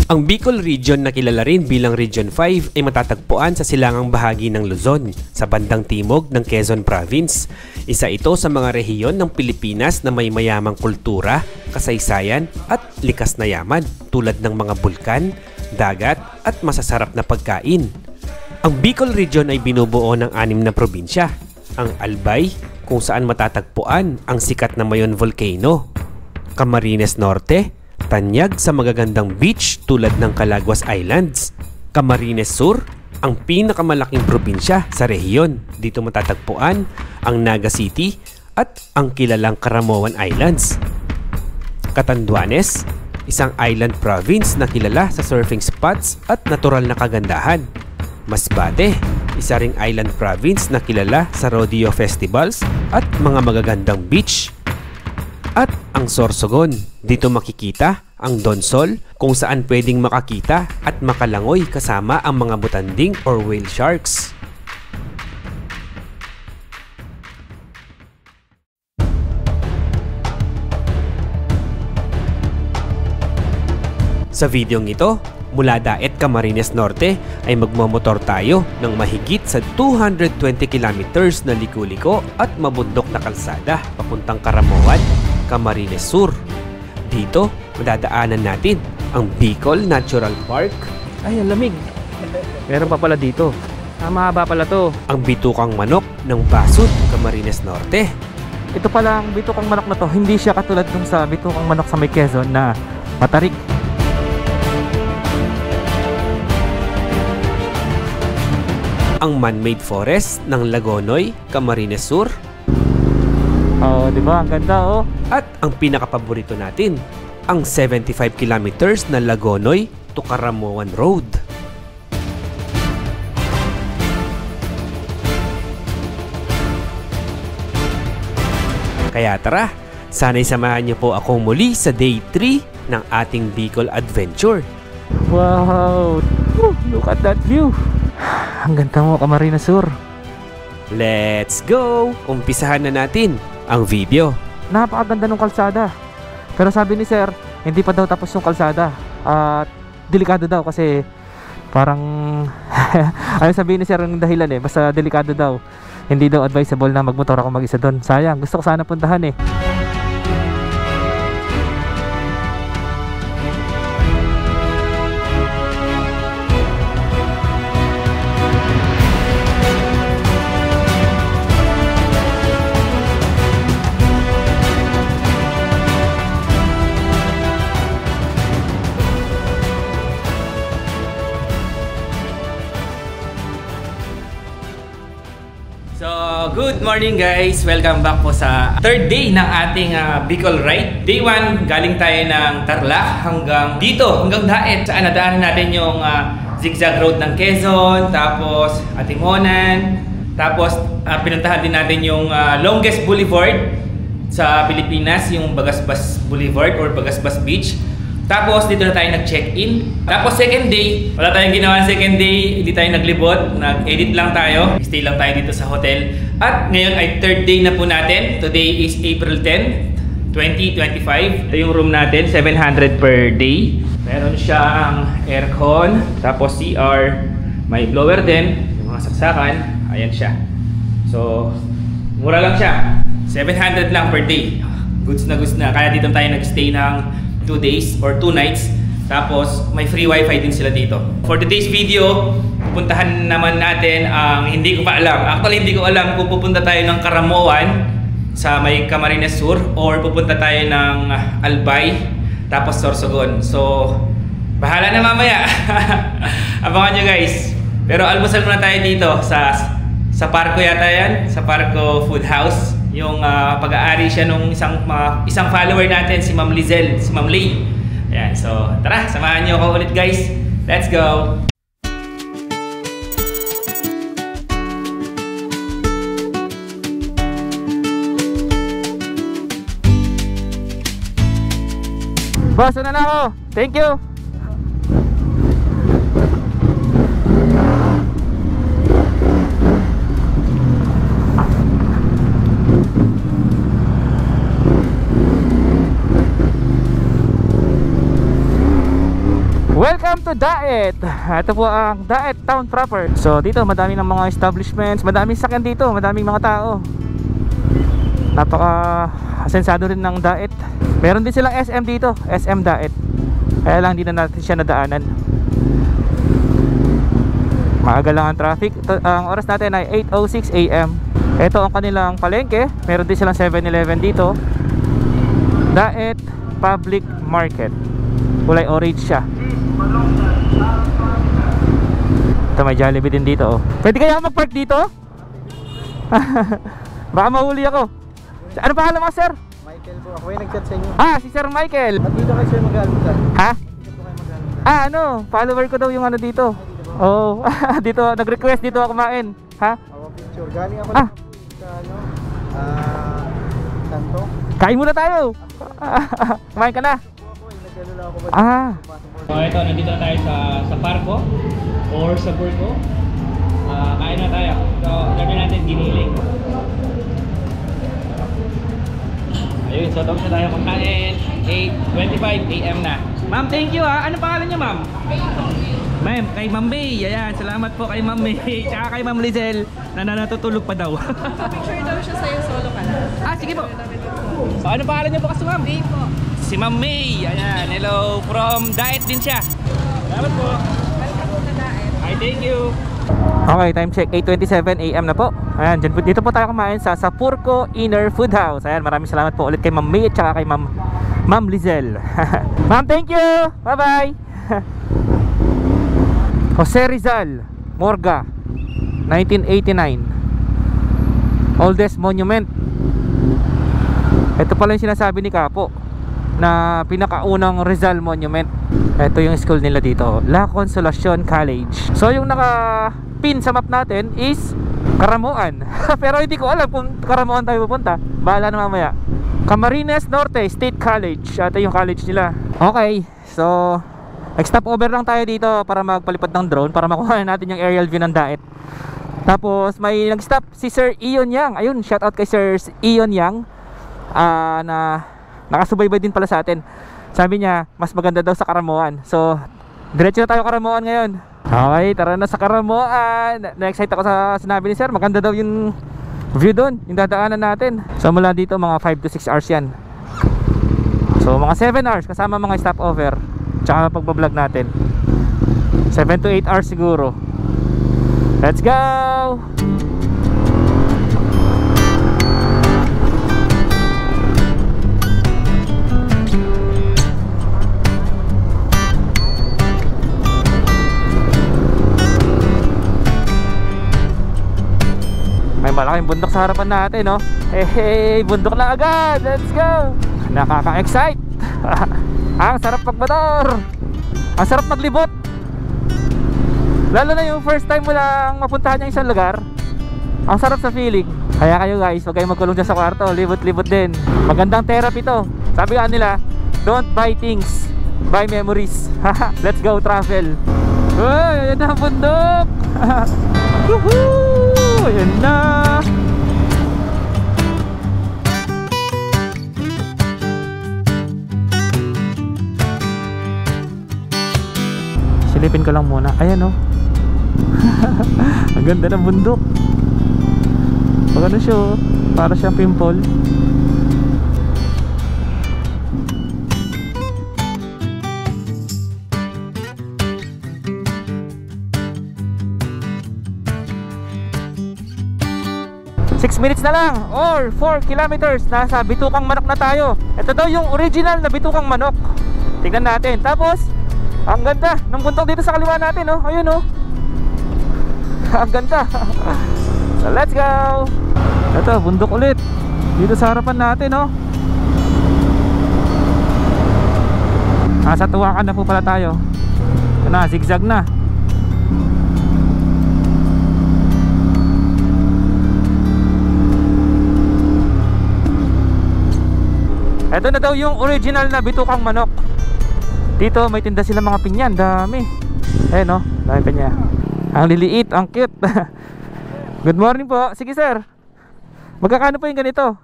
Ang Bicol Region na kilala rin bilang Region 5 ay matatagpuan sa silangang bahagi ng Luzon, sa bandang timog ng Quezon Province. Isa ito sa mga rehiyon ng Pilipinas na may mayamang kultura, kasaysayan at likas na yaman tulad ng mga bulkan, dagat at masasarap na pagkain. Ang Bicol Region ay binubuo ng 6 na probinsya. Ang Albay, kung saan matatagpuan ang sikat na Mayon Volcano. Camarines Norte, tanyag sa magagandang beach tulad ng Calaguas Islands. Camarines Sur, ang pinakamalaking probinsya sa rehiyon. Dito matatagpuan ang Naga City at ang kilalang Caramoan Islands. Catanduanes, isang island province na kilala sa surfing spots at natural na kagandahan. Masbate, isa ring island province na kilala sa rodeo festivals at mga magagandang beach. At ang Sorsogon, dito makikita ang Donsol kung saan pwedeng makakita at makalangoy kasama ang mga butanding or whale sharks. Sa videong ito, mula Daet, Camarines Norte ay magmamotor tayo ng mahigit sa 220 kilometers na liko-liko at mabundok na kalsada papuntang Caramoan, Camarines Sur. Dito, madadaanan natin ang Bicol Natural Park. Ay, ang lamig. Meron pa pala dito. Mahaba pala to. Ang bitukang manok ng Basud, Camarines Norte. Ito pala ang bitukang manok na to. Hindi siya katulad dun sa bitukang manok sa may Quezon na matarik. Ang man-made forest ng Lagonoy, Camarines Sur. Oh, di ba? Ang ganda, oh. At ang pinakapaborito natin, ang 75 kilometers na Lagonoy to Caramoan Road. Kaya tara, sana'y samahan niyo po akong muli sa Day 3 ng ating Bicol Adventure. Wow! Look at that view! Ang ganda mo, Camarines Sur. Let's go! Umpisahan na natin ang video. Napakaganda ng kalsada. Pero sabi ni Sir, hindi pa daw tapos yung kalsada. At delikado daw kasi parang ayaw sabihin ni Sir ang dahilan eh. Basta delikado daw. Hindi daw advisable na magmotor ako mag-isa doon. Sayang, gusto ko sana puntahan eh. Good morning guys! Welcome back po sa third day ng ating Bicol Ride. Day 1, galing tayo ng Tarlac hanggang dito, hanggang Daet. Saan nadaanan natin yung zigzag road ng Quezon, tapos Atimonan, tapos pinuntahan din natin yung longest boulevard sa Pilipinas, yung Bagasbas Boulevard or Bagasbas Beach. Tapos dito na tayo nag-check-in. Tapos second day, wala tayong ginawa second day, hindi tayo naglibot, nag-edit lang tayo, stay lang tayo dito sa hotel. At ngayon ay third day na po natin. Today is April 10, 2025. Ito yung room natin, 700 per day. Meron siyang aircon, tapos CR, may blower din, yung mga saksakan, ayan siya. So, mura lang siya. 700 lang per day. Goods na, kaya dito tayo nag-stay ng 2 days or 2 nights. Tapos may free wifi din sila dito. For today's video, pupuntahan naman natin ang hindi ko pa alam. Actually hindi ko alam kung pupunta tayo ng Caramoan sa may Camarines Sur or pupunta tayo ng Albay tapos Sorsogon. So bahala na mamaya. Abangan nyo guys. Pero almusal muna tayo dito sa Parco yata yan, sa Parco Food House. Yung pag-aari siya nung isang follower natin, si Ma'am Lizelle, si Ma'am Lay. Ayan, so tara, samahan niyo ako ulit guys. Let's go! Boss, una na ako. Thank you. Welcome to Daet. Ito po ang Daet Town proper. So dito madami ng mga establishments, madaming sakyan dito, madaming mga tao. Napaka asensado rin ng Daet. Meron din silang SM dito, SM Daet. Kaya lang hindi na natin siya nadaanan. Maaga lang ang traffic. Ang oras natin ay 8:06 AM. Ito ang kanilang palengke. Meron din silang 7-Eleven dito. Daet Public Market. Kulay orange siya. Ito may Jollibee din dito. Pwede kaya mag-park dito? Baka mahuli ako. Ano pangalan mo, sir? Michael po. Ako yung nag-chat sa inyo. Si Sir Michael. At dito kayo sir mag-almusal. Ha? Dito po kayo mag-almusal. Follower ko daw yung ano dito. Oo. Dito, nag-request dito ako kumain. Ha? Ako picture. Galing ako Ah. sa Santo. Kain muna tayo. Kumain ka na? Ako yung nag-alula ako ba? So ito, nandito na tayo sa Parco or sa Burgo. Kain na tayo. So, gano'n natin giniling. Ayun, so tapos na tayo magkain. 8:25 AM na. Ma'am, thank you ha. Anong pangalan niyo, ma'am? Ma'am, kay Ma'am May. Ayan, salamat po kay Ma'am May. Tsaka kay Ma'am Lizelle na natutulog pa daw. Picture daw siya sa'yo, solo ka na. Sige po. So ano pangalan niyo po kasi, ma'am? May po. Si Ma'am May. Ayan, hello. From Daet din siya. Salamat po. Welcome to Daet. Hi, thank you. Okay, time check. 8:27 AM na po. Ayan, dito po tayo kumain sa Purco Inner Food House. Ayan, maraming salamat po ulit kay Ma'am May at saka kay Ma'am Lizelle. Ma'am, thank you. Bye-bye. Jose Rizal Morga, 1989. Oldest monument. Ito pala yung sinasabi ni Kapo na pinakaunang Rizal Monument. Ito yung school nila dito, La Consolacion College. So yung naka-pin sa map natin is Karamuan. Pero hindi ko alam kung Karamuan tayo pupunta. Bahala na mamaya. Camarines Norte State College. Ito yung college nila. Okay, so nag-stop over lang tayo dito para magpalipad ng drone para makuha natin yung aerial view ng Daet. Tapos may nag-stop si Sir Ion Yang. Ayun, shout out kay Sir Ion Yang. Na nakasubaybay din pala sa atin. Sabi niya mas maganda daw sa Karamuan. So diretso na tayo Karamuan ngayon. Okay, tara na sa Karamuan. Na-excite ako sa sinabi ni Sir. Maganda daw yung view doon, yung dadaanan natin. So mula dito mga 5 to 6 hours yan. So mga 7 hours kasama mga stopover tsaka pagbablog natin. 7 to 8 hours siguro. Let's go! May malaking bundok sa harapan natin, no? Hey, bundok na agad. Let's go. Nakaka-excite. Ang sarap magmotor. Ang sarap maglibot. Lalo na yung first time mo lang mapuntahan yung isang lugar. Ang sarap sa feeling. Kaya kayo guys, huwag kayong magkulong dyan sa kwarto. Libot-libot din. Magandang therapy to. Sabi nga nila, don't buy things, buy memories. Let's go travel. Uy, ayan na ang bundok. Woohoo! Ayan na. Silipin ko lang muna. Ayan, oh. Ang ganda ng bundok. Pag ano siya, oh, para siyang pimple. Six minutes na lang or 4 kilometers. Nasa Bitukang Manok na tayo. Ito daw yung original na Bitukang Manok. Tingnan natin. Tapos ang ganda ng bundok dito sa kaliwa natin, oh. Ayun, oh. Ang ganda. So let's go. Ito, bundok ulit dito sa harapan natin, oh. Nasa Tuwakan na po pala tayo. Ito na, zigzag na. Ito na daw yung original na Bitukang Manok. Dito may tinda sila mga pinyan. Dami. Eh, no? Dami pinya. Ang liliit, ang cute. Good morning po. Sige sir, magkakano po yung ganito?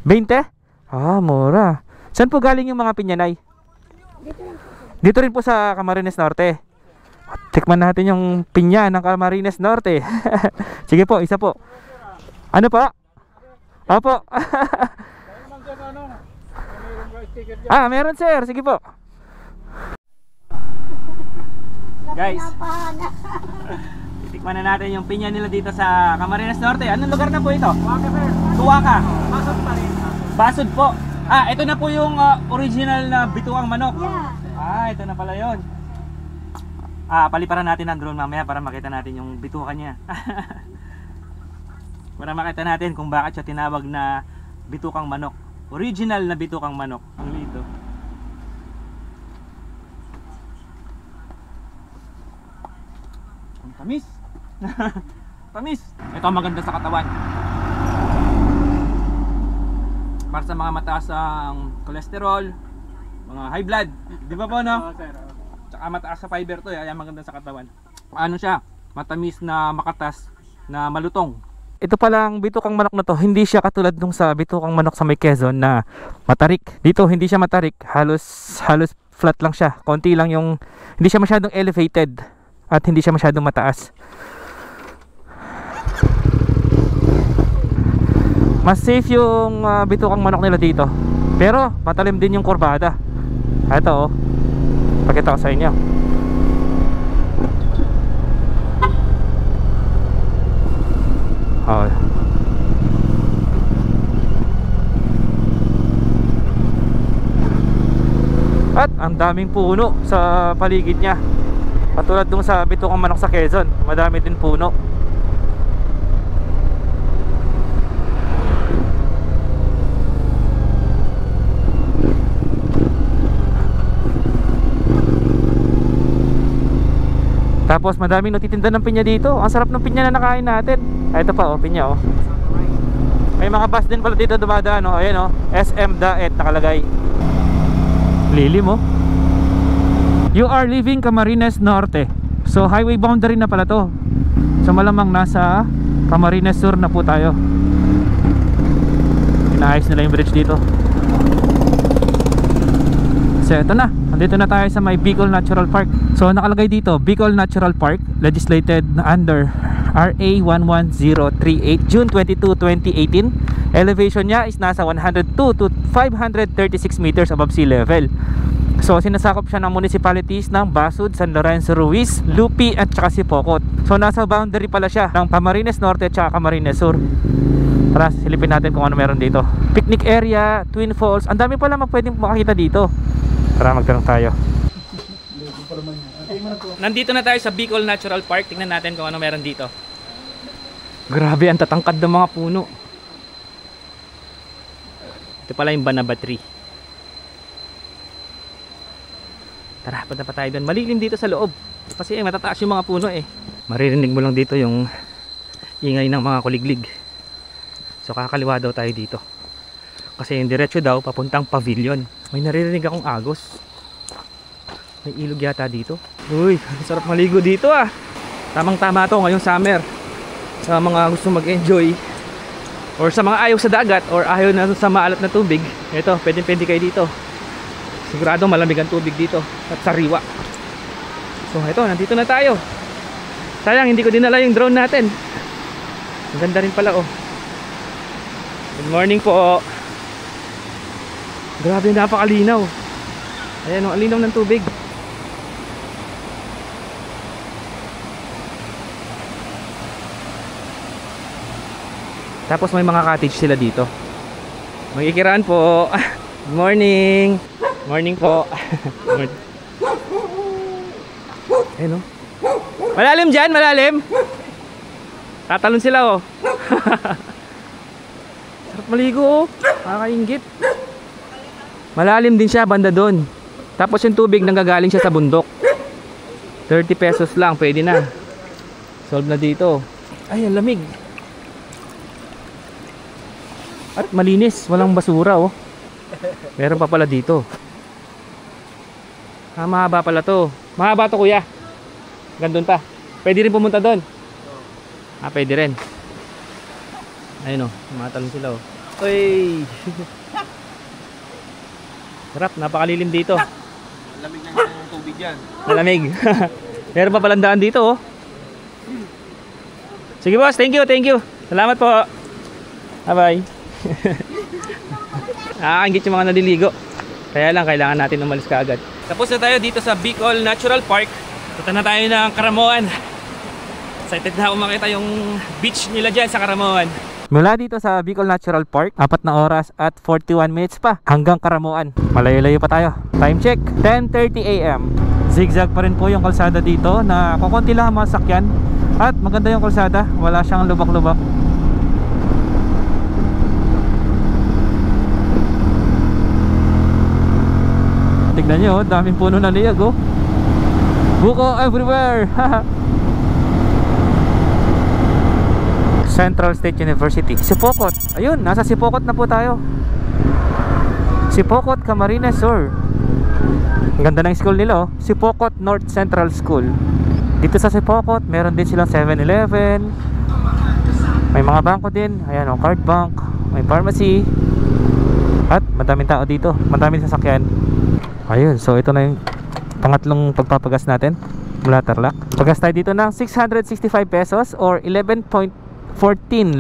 20? Ah, mura. Saan po galing yung mga pinyanay? Dito rin po sa Camarines Norte. Tikman natin yung pinya ng Camarines Norte. Sige po, isa po. Ano po? Opo. Meron sir. Sige po. Guys, tikman na natin yung pinya nila dito sa Camarines Norte. Anong lugar na po ito? Tuwaka sir. Tuwaka. Basod pa rin. Basod po. Ito na po yung original na bituang manok. Yeah. Ito na pala yun. Paliparan natin ang drone mamaya para makita natin yung bitukan niya. Para makita natin kung bakit siya tinawag na bitukang manok. Original na bitukang manok. Ang lito. Ang tamis. Tamis. Ito ang maganda sa katawan. Para sa mga mataas ang cholesterol, mga high blood. Di ba po, no? Tsaka mataas sa fiber to, kaya maganda sa katawan. Ano siya? Matamis na makatas na malutong. Ito palang bitukang manok na to, hindi siya katulad nung sa bitukang manok sa may Quezon na matarik. Dito hindi siya matarik, halos flat lang siya. Konti lang yung, hindi siya masyadong elevated at hindi siya masyadong mataas. Mas safe yung bitukang manok nila dito. Pero matalim din yung kurbada. Ito pakita ko sa inyo. At ang daming puno sa paligid niya. Katulad dun sa bitukang manok sa Quezon, madami din puno. Tapos madaming nagtitinda ng pinya dito. Ang sarap ng pinya na nakain natin. Ito pa pinya May mga bus din pala dito dumadaan Ayan SM Daet nakalagay. Lilim You are leaving Camarines Norte. So highway boundary na pala to. So malamang nasa Camarines Sur na po tayo. Inaayos nila yung bridge dito. So ito na, nandito na tayo sa may Bicol Natural Park. So nakalagay dito, Bicol Natural Park, legislated under RA 11038 June 22, 2018. Elevation niya is nasa 102 to 536 meters above sea level. So sinasakop siya ng municipalities ng Basud, San Lorenzo Ruiz, Lupi at saka Sipocot. So nasa boundary pala siya ng Camarines Norte at saka Camarines Sur. Tara, silipin natin kung ano meron dito. Picnic area, Twin Falls, ang dami pala pwedeng makakita dito. Tara, magtanong tayo. Nandito na tayo sa Bicol Natural Park. Tingnan natin kung ano meron dito. Grabe, ang tatangkad ng mga puno. Ito pala yung Banaba tree. Tara, punta pa tayo doon. Malilim dito sa loob kasi matataas yung mga puno Maririnig mo lang dito yung ingay ng mga kuliglig. So kakaliwa daw tayo dito kasi yung diretso daw papuntang pavilion. May naririnig akong agos. May ilog yata dito. Uy, sarap maligo dito Tamang tama to ngayong summer. Sa mga gusto mag-enjoy or sa mga ayaw sa dagat or ayaw na sa maalat na tubig, ito, pwede kayo dito. Sigurado malamig ang tubig dito at sariwa. So ito, nandito na tayo. Sayang hindi ko dinala yung drone natin. Ang ganda rin pala Good morning po. Grabe, napakalinaw. Ayan ang linaw ng tubig. Tapos may mga cottage sila dito. Magkikiraan po. Good morning. Morning po. Ayan Malalim dyan, malalim. Tatalon sila Sarap maligo Nakakaingit. Malalim din siya banda doon. Tapos yung tubig nanggagaling siya sa bundok. 30 pesos lang, pwede na. Solve na dito. Ay, ang lamig. At malinis, walang basura Meron pa pala dito. Mahaba pala to. Mahaba to kuya. Gandun pa. Pwede rin pumunta doon. Pwede rin. Ayun matalon sila Uy. Sarap, napakalilim dito. Lamig na yung tubig yan. Malamig. Meron pa palang daan dito, oh. Sige boss, thank you, thank you. Salamat po. Bye-bye. Nakakaingit yung mga naliligo. Kaya lang, kailangan natin umalis kaagad. Tapos na tayo dito sa Bicol Natural Park. Punta na tayo ng Karamoan. Excited na ako makita yung beach nila dyan sa Karamoan. Mula dito sa Bicol Natural Park, 4 na oras at 41 minutes pa hanggang Karamoan. Malayo-layo pa tayo. Time check, 10:30 AM. Zigzag pa rin po yung kalsada dito na kukunti lang ang mga sakyan. At maganda yung kalsada, wala siyang lubak-lubak. Tignan nyo, daming puno na niyag, oh. Buko everywhere. Central State University, Sipokot. Ayun, nasa Sipokot na po tayo. Sipokot, Camarines Sur. Ang ganda ng school nila, oh. Sipokot North Central School. Dito sa Sipokot, meron din silang 7-Eleven. May mga bangko din. Ayan, oh, card bank. May pharmacy. At madaming tao dito, madaming sasakyan. Ayun, so ito na yung pangatlong pagpapagas natin mula Tarlac. Pagas tayo dito ng 665 pesos or 11.14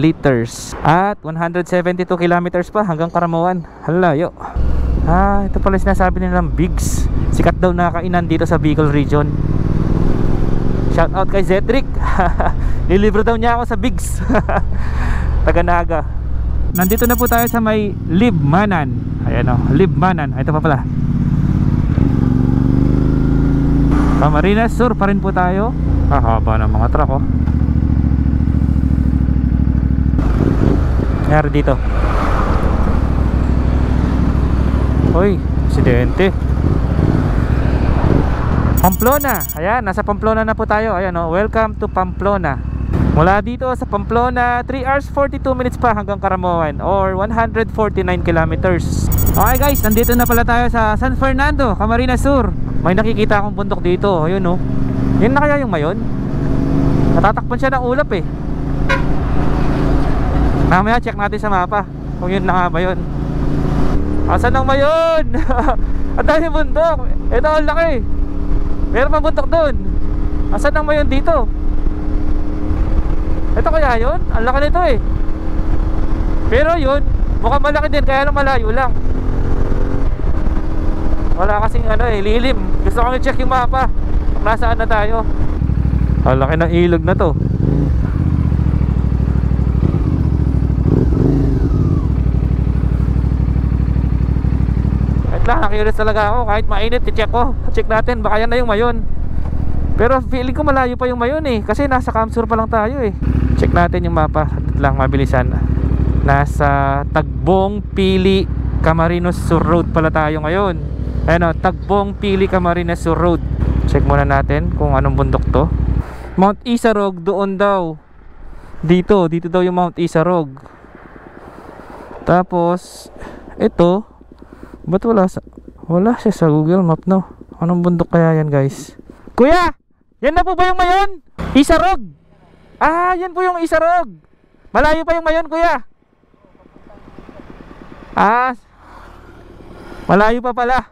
liters at 172 kilometers pa hanggang Karamoan. Halayo. Ito pala sinasabi nilang Bigs. Sikat daw na kainan dito sa Bicol region. Shout out kay Zedric. Nilibro daw niya ako sa Bigs. Taga Naga. Nandito na po tayo sa may Libmanan. Ayan, oh, Libmanan. Ito pa pala. Camarines Sur pa rin po tayo. Haba ng mga truck, oh. Nangyari dito. Hoy, aksidente. Pamplona. Ayan, nasa Pamplona na po tayo. Ayan, oh, welcome to Pamplona. Mula dito sa Pamplona, 3 hours 42 minutes pa hanggang Karamoan or 149 kilometers. Okay guys, nandito na pala tayo sa San Fernando, Camarines Sur. May nakikita akong bundok dito. Ayun, oh. Yan na kaya yung Mayon? Natatakpan siya ng ulap, eh. Mamaya check natin sa mapa kung yun na nga ba yun. Asan ang Mayon? Ang dami bundok. Ito ang laki. Meron pa bundok doon. Asan ang Mayon dito? Ito kaya yun? Ang laki nito, eh. Pero yun, mukhang malaki din, kaya lang malayo lang. Wala kasing ano, eh, lilim. Gusto ko i-check yung mapa kung nasaan na tayo. Ang laki ng ilog na to. Kahit lang, na-curious talaga ako. Kahit mainit, i-check ko. Check natin, baka yan na yung Mayon. Pero feeling ko malayo pa yung Mayon, eh. Kasi nasa Camsur pa lang tayo, eh. Check natin yung mapa lang, mabilisan. Nasa Tagbong Pili Camarines Sur Road pala tayo ngayon. Ayan, Tagbong Pili Camarines Sur Road. Check muna natin kung anong bundok to. Mount Isarog doon daw. Dito daw yung Mount Isarog. Tapos ito, ba't wala siya sa Google Map, no? Anong bundok kaya yan, guys? Kuya! Yan na po ba yung Mayon? Isarog! Yan po yung Isarog. Malayo pa yung Mayon, kuya. Malayo pa pala.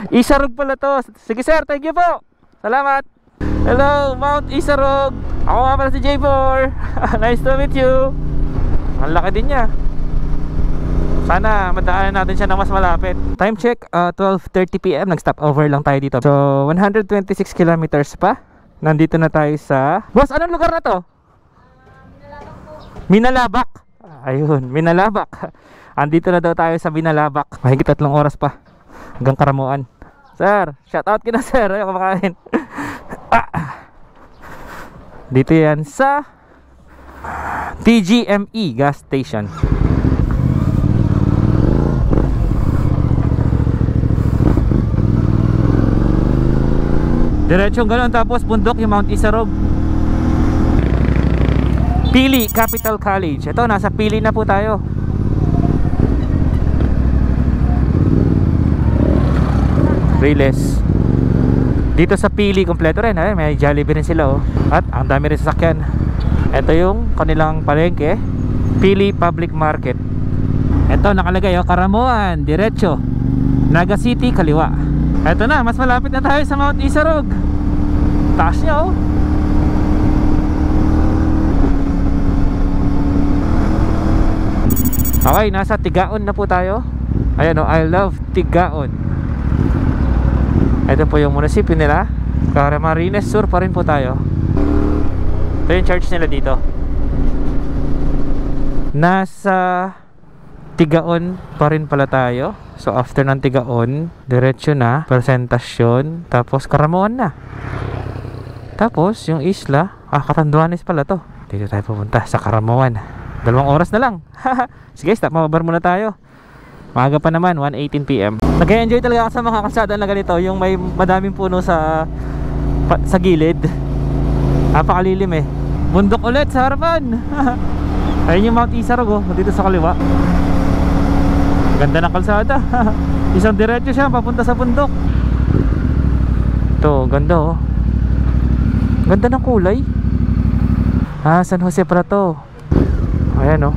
Isarog pala to. Sige sir, thank you po. Salamat. Hello, Mount Isarog. Ako nga pala si J4. Nice to meet you. Ang laki din niya. Sana madaanan natin siya na mas malapit. Time check, 12:30 PM. Nag-stop over lang tayo dito. So, 126 kilometers pa. Nandito na tayo sa... Boss, anong lugar na to? Minalabak. Ayun, Minalabak. Andito na daw tayo sa Minalabak. Mahigit 3 oras pa hanggang Karamoan. Sir, shout out kina sir. Ayaw kumakain. Dito yan sa TGME gas station. Diretsong ganoon, tapos bundok yung Mount Isarog. Pili Capital College. Ito, nasa Pili na po tayo. Riles. Dito sa Pili kompleto rin, may Jollibee rin sila, oh. At ang dami rin sasakyan. Ito yung kanilang palengke, Pili Public Market. Ito nakalagay, oh, Karamoan, diretso. Naga City, kaliwa. Eto na, mas malapit na tayo sa Mount Isarog. Taas niya, oh. Okay, nasa Tigaon na po tayo. Ayan, oh, I love Tigaon. Ito po yung munisipyo nila. Camarines Sur pa rin po tayo. Ito yung church nila dito. Nasa Tigaon pa rin pala tayo. So after ng Tigaon, diretso na Presentasyon, tapos Caramuan na. Tapos yung isla, Catanduanes pala to. Dito tayo pupunta sa Caramuan. 2 oras na lang. Sige, stop, mababar muna tayo. Maaga pa naman, 1:18 PM. Nag-enjoy talaga ako sa mga kalsada na ganito, yung may madaming puno sa gilid. Napakalilim eh. Bundok ulit sa harapan. Ayun yung Mount Isarog, oh, dito sa kaliwa. Ganda ng kalsada. Isang diretso siya papunta sa bundok. Ito, ganda, oh. Ganda ng kulay. San Jose pala to. Ayan, oh.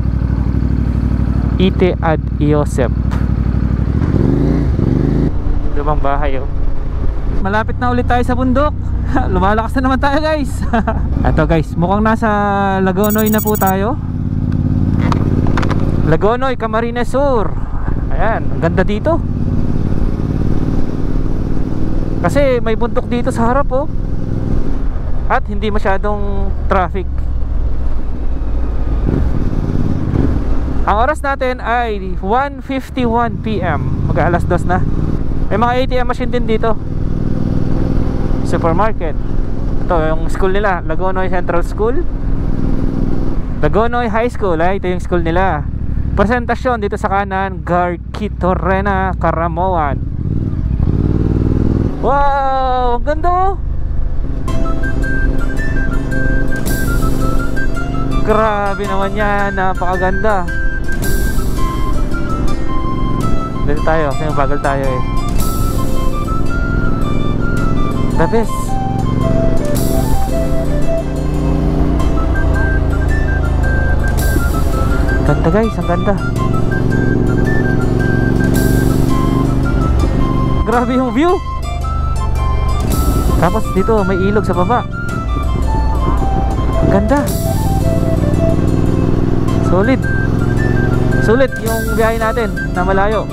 Ite ad Iosep. Lumang bahay, oh. Malapit na ulit tayo sa bundok. Lumalakas na naman tayo, guys. Ito, guys, mukhang nasa Lagonoy na po tayo. Lagonoy, Camarines Sur. Ayan, ang ganda dito. Kasi may bundok dito sa harap, oh. At hindi masyadong traffic. Ang oras natin ay 1:51 PM. Mag-alas 2 na. May mga ATM machine din dito. Supermarket. Ito yung school nila, Lagonoy Central School, Lagonoy High School. Ay, ito yung school nila. Presentasyon dito sa kanan, Garquitorena, Caramuan. Wow, ang ganda, oh. Grabe naman yan, napakaganda. Dito tayo, kasi bagal tayo eh. The best. Ganda, guys, ang ganda. Grabe yung view. Tapos dito may ilog sa baba. Ang ganda. Solid. Sulit yung biyahe natin na malayo.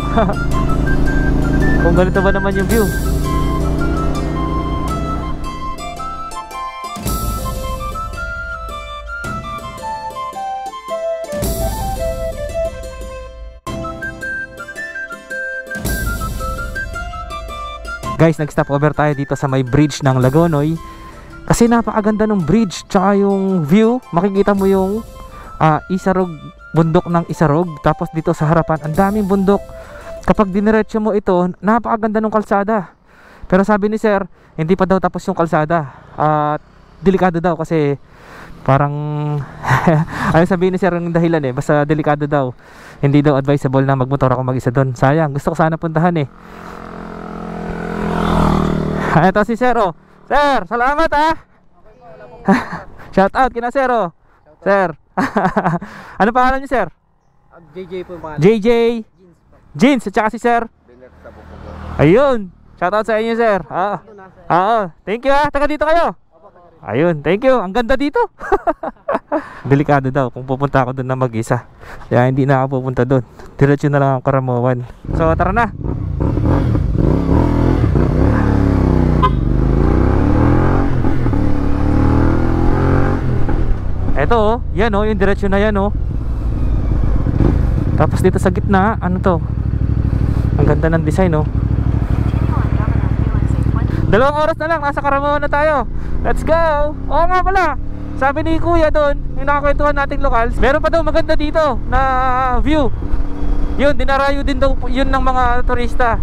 Kung ganito ba naman yung view. Guys, nag-stop over tayo dito sa may bridge ng Lagonoy. Kasi napakaganda ng bridge. Tsaka yung view, makikita mo yung Isarog, bundok ng Isarog. Tapos dito sa harapan, ang daming bundok. Kapag diniretso mo ito, napakaganda ng kalsada. Pero sabi ni sir, hindi pa daw tapos yung kalsada. Delikado daw kasi parang ayun sabihin ni sir ang dahilan eh. Basta delikado daw. Hindi daw advisable na magmotor ako mag-isa doon. Sayang, gusto ko sana puntahan eh. Ito si Sir, oh. Sir, salamat ah. Shout out kina Sir, oh. Sir. Ano pangalan niyo, Sir? JJ po mga. JJ Jeans at saka si Sir. Ayun. Shout out sa inyo, Sir. Thank you ah. Taga dito kayo. Ayun, thank you. Ang ganda dito. Delikado daw kung pupunta ako doon na mag-isa. Kaya hindi na ako pupunta doon. Diretso na lang ang Caramuan. So tara na. Ito, oh, yan oh, yung diretsyo na yan oh. Tapos dito sa gitna, ano to? Ang ganda ng design oh. 2 oras na lang, nasa Caramuan na tayo. Let's go! Oo nga pala, sabi ni Kuya doon, yung nakakwentuhan nating locals, meron pa daw maganda dito na view. Yun, dinarayo din daw yun ng mga turista.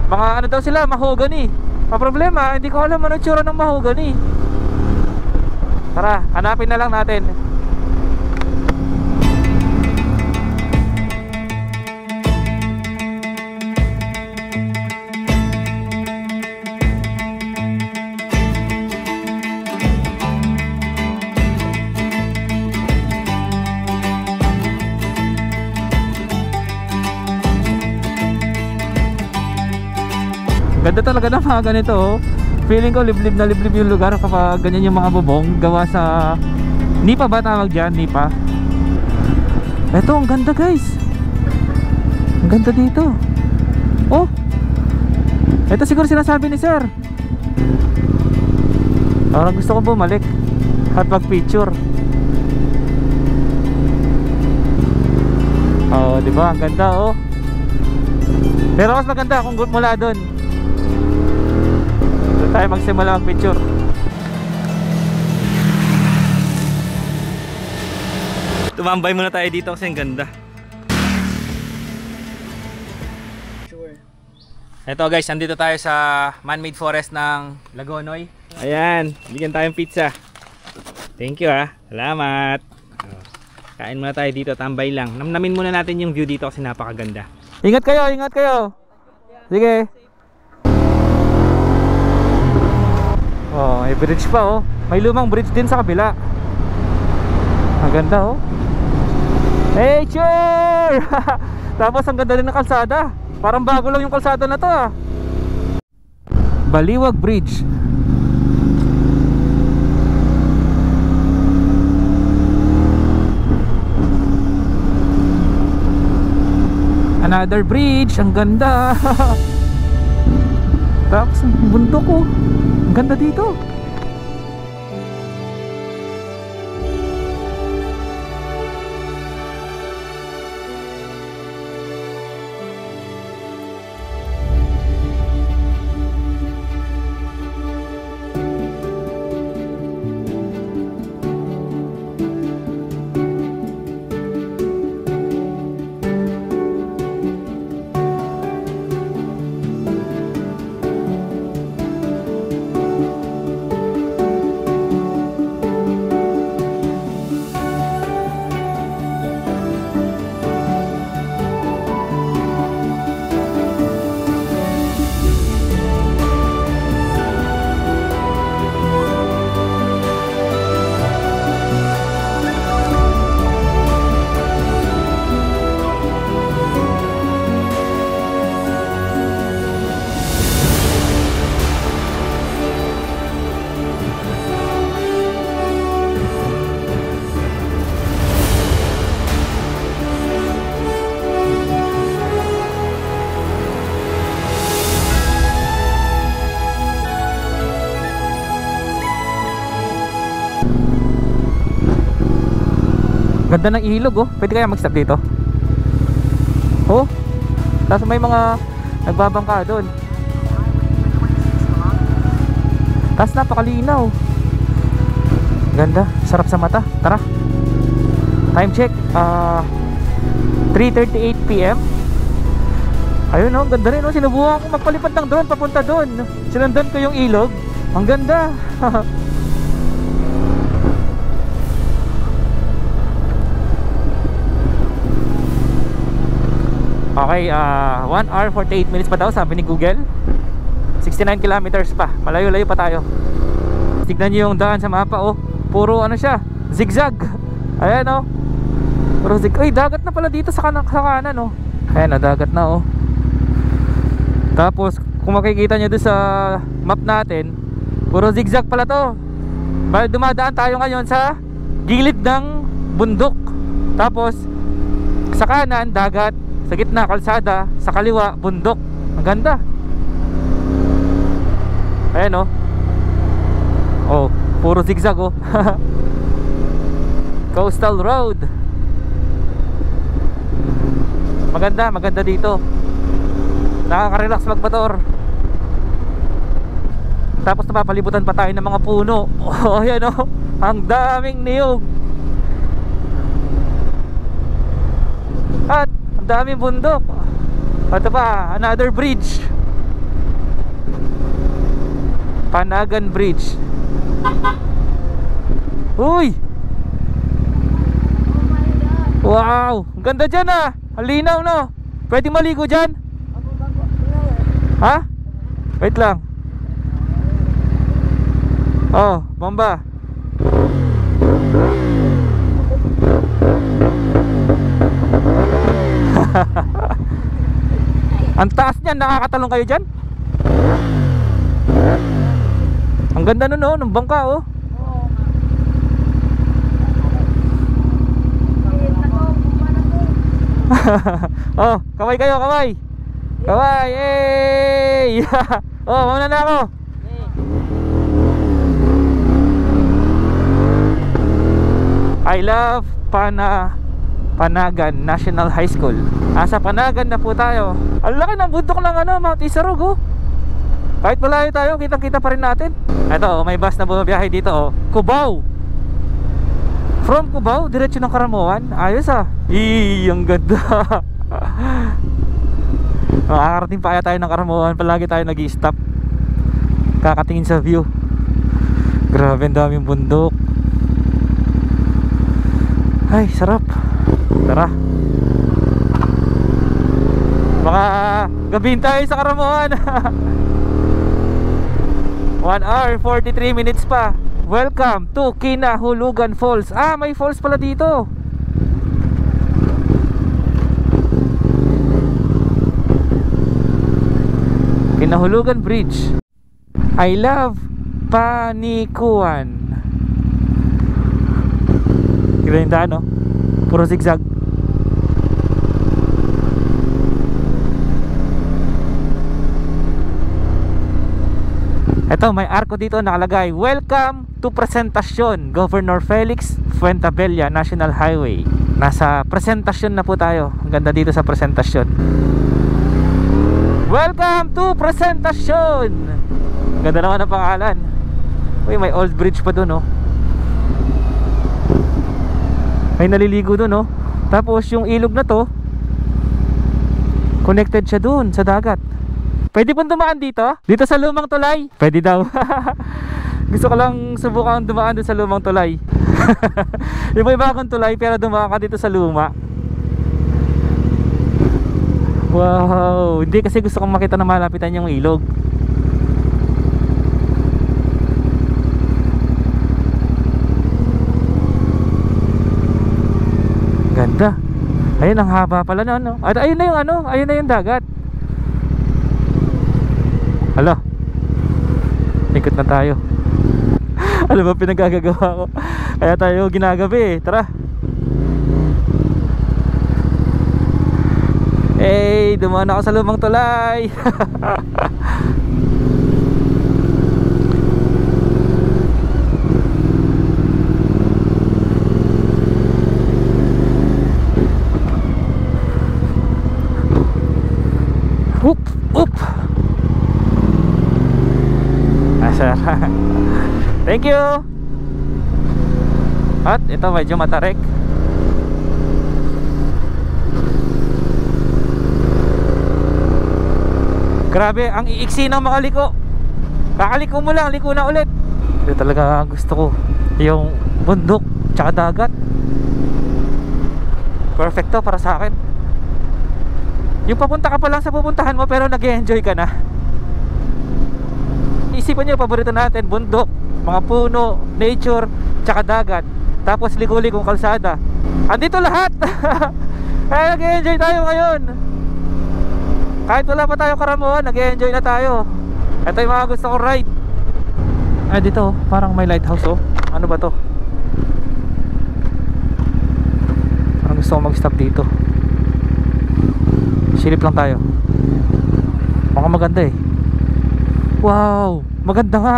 Mga ano daw sila, mahogany. Pa problema, hindi ko alam ano tsura ng mahogany. Tara, hanapin na lang natin. Ganda talaga ng mga ganito oh. Feeling ko liblib na liblib yung lugar kapag ganyan yung mga bubong gawa sa nipa ba tawag dyan? Nipa. Eto, ang ganda guys. Ang ganda dito. Oh, eto siguro sinasabi ni sir. Parang gusto ko bumalik at mag-picture. Oh, di ba? Ang ganda oh. Pero mas maganda kung mula doon. Doon tayo magsimula mag-picture. Tumambay muna tayo dito kasi ang ganda. Sure. Eto guys, andito tayo sa man-made forest ng Lagonoy. Ayan, bigyan tayong pizza. Thank you ha. Salamat. Kain muna tayo dito, tambay lang. Namnamin muna natin yung view dito kasi napakaganda. Ingat kayo, ingat kayo. Sige. Oh, may bridge pa oh. May lumang bridge din sa kabila. Ang ganda oh. Hey, sure! Tapos ang ganda rin ng kalsada. Parang bago lang yung kalsada na to ah. Baliwag Bridge. Another bridge, ang ganda. Tapos ang bundok ko. Ang ganda dito. Ganda ng ilog oh. Pwede kaya mag-stop dito? Oh. Tapos may mga nagbabangka doon. Tapos napakalinaw. Ganda, sarap sa mata. Tara. Time check 3:38 PM. Ayun oh, ganda rin oh. Sinubukan ko magpalipad ng drone papunta doon. Sinundan ko yung ilog. Ang ganda. Okay, 1 hour 48 minutes pa daw sabi ni Google. 69 kilometers pa. Malayo-layo pa tayo. Tignan niyo yung daan sa mapa oh. Puro ano siya, zigzag. Ayan oh. Puro zig. Uy, dagat na pala dito sa kanan oh. Ayan oh, dagat na oh. Tapos kung makikita niyo doon sa map natin, puro zigzag pala to. Bali dumadaan tayo ngayon sa gilid ng bundok. Tapos sa kanan dagat, sa gitna kalsada, sa kaliwa bundok. Ang ganda. Ayan oh. Oh, puro zigzag oh. Coastal road. Maganda, maganda dito. Nakaka-relax magmotor. Tapos napapalibutan pa tayo ng mga puno. Oh, ayan oh. Ang daming niyog. At ang daming bundok. Ito pa, another bridge. Panagan Bridge. Uy! Wow! Ang ganda dyan ah! Ang linaw no? Pwede maligo dyan? Ha? Wait lang. Oh, bomba. Ang taas niyan, nakakatalong kayo dyan? Ang ganda nun oh, ng bangka oh. Oh, kaway kayo, kaway. Kaway, hey! Oh, mauna na ako. I love Panagan National High School. Sa Panagan na po tayo. Ang laki ng bundok ng Mount Isarog oh. Kahit malayo tayo, kitang-kita pa rin natin. Ito, may bus na bumabiyahe dito oh. Cubao. From Cubao, diretso ng Karamuan. Ayos ah. Ang ganda. Makakarating pa kaya tayo ng Karamuan. Palagi tayo nag-i-stop, kakatingin sa view. Grabe, ang daming bundok. Ay, sarap. Tara. Baka gabihin tayo sa Karamuan. 1 hour 43 minutes pa. Welcome to Kinahulugan Falls. May falls pala dito. Kinahulugan Bridge. I love Panikuan. Ganda no? Puro zigzag. Ito, may arko dito nakalagay, welcome to Presentacion, Governor Felix Fuentabella National Highway. Nasa Presentacion na po tayo. Ang ganda dito sa Presentacion. Welcome to Presentacion. Ganda naman ang pangalan. Uy, may old bridge pa dun oh. May naliligo dun oh. Tapos yung ilog na to, connected siya dun sa dagat. Pwede pong dumaan dito? Dito sa lumang tulay? Pwede daw. Gusto ko lang subukan dumaan dun sa lumang tulay. Yung may bagong tulay pero dumaan ka dito sa luma. Wow. Hindi kasi gusto kong makita na malapitan yung ilog. Ganda. Ayun, ang haba pala no? At ayun na yung ayun na yung dagat. Hala, ikot na tayo. Alam ba pinagagagawa ko? Kaya tayo ginagabi tara. Hey, dumaan ako sa lumang tulay. Oop, oop. Sir. Thank you. At ito medyo matarik. Grabe, ang iiksi ng mga liko. Kakaliko mo lang, liko na ulit. Ito talaga gusto ko. Yung bundok tsaka dagat. Perfecto para sa akin. Yung papunta ka pa lang sa pupuntahan mo pero nag-e-enjoy ka na. Isipan nyo, paborito natin, bundok, mga puno, nature, tsaka dagat. Tapos ligo-ligong kalsada. Andito lahat. Kaya nag-enjoy tayo ngayon. Kahit wala pa tayo Karamuan, nag-enjoy na tayo. Ito yung mga gusto kong ride. Dito, parang may lighthouse oh. Ano ba to? Parang gusto kong mag-stop dito. Silip lang tayo. Mukhang maganda eh. Wow, maganda nga.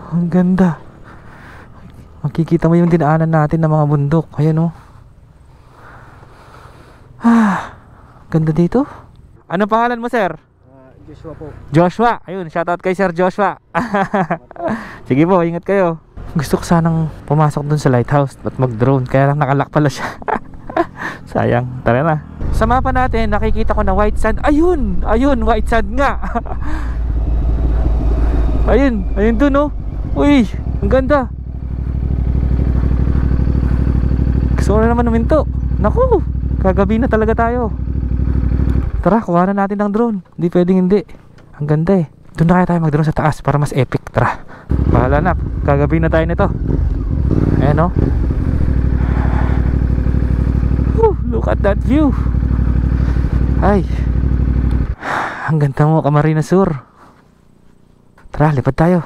Ang ganda. Makikita mo yung dinaanan natin ng mga bundok. Ayan oh. Ganda dito. Ano pangalan mo, sir? Joshua po. Joshua. Ayun, shoutout kay Sir Joshua. Sige po, ingat kayo. Gusto ko sanang pumasok dun sa lighthouse at mag-drone, kaya lang nakalock pala siya. Sayang. Tara na. Sa mapa natin, nakikita ko na white sand. Ayun! Ayun, white sand nga. Ayun, ayun dun oh. Uy, ang ganda. Gusto ko na naman huminto. Naku, kagabi na talaga tayo. Tara, kuha na natin ng drone. Hindi pwedeng hindi. Ang ganda eh. Doon na kaya tayo mag-drone sa taas para mas epic. Tara, bahala na. Kagabi na tayo nito. Ayan oh. Look at that view. Ay, Ang ganda mo, Camarines Sur. Tara, lipad tayo.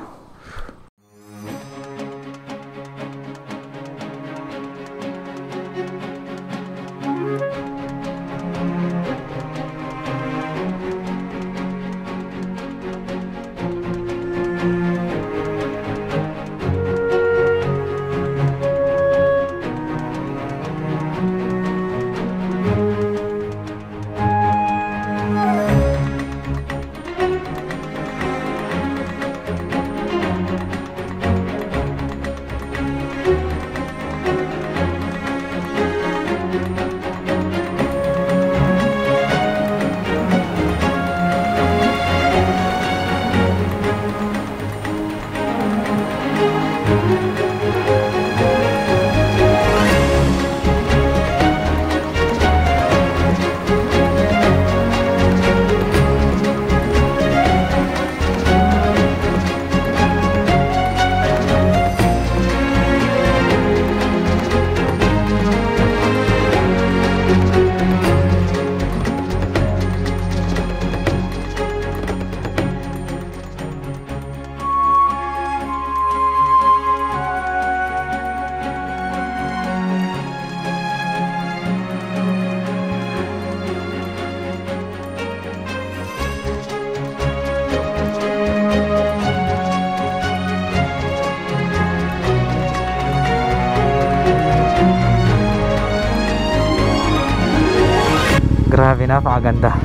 Grabe, napakaganda.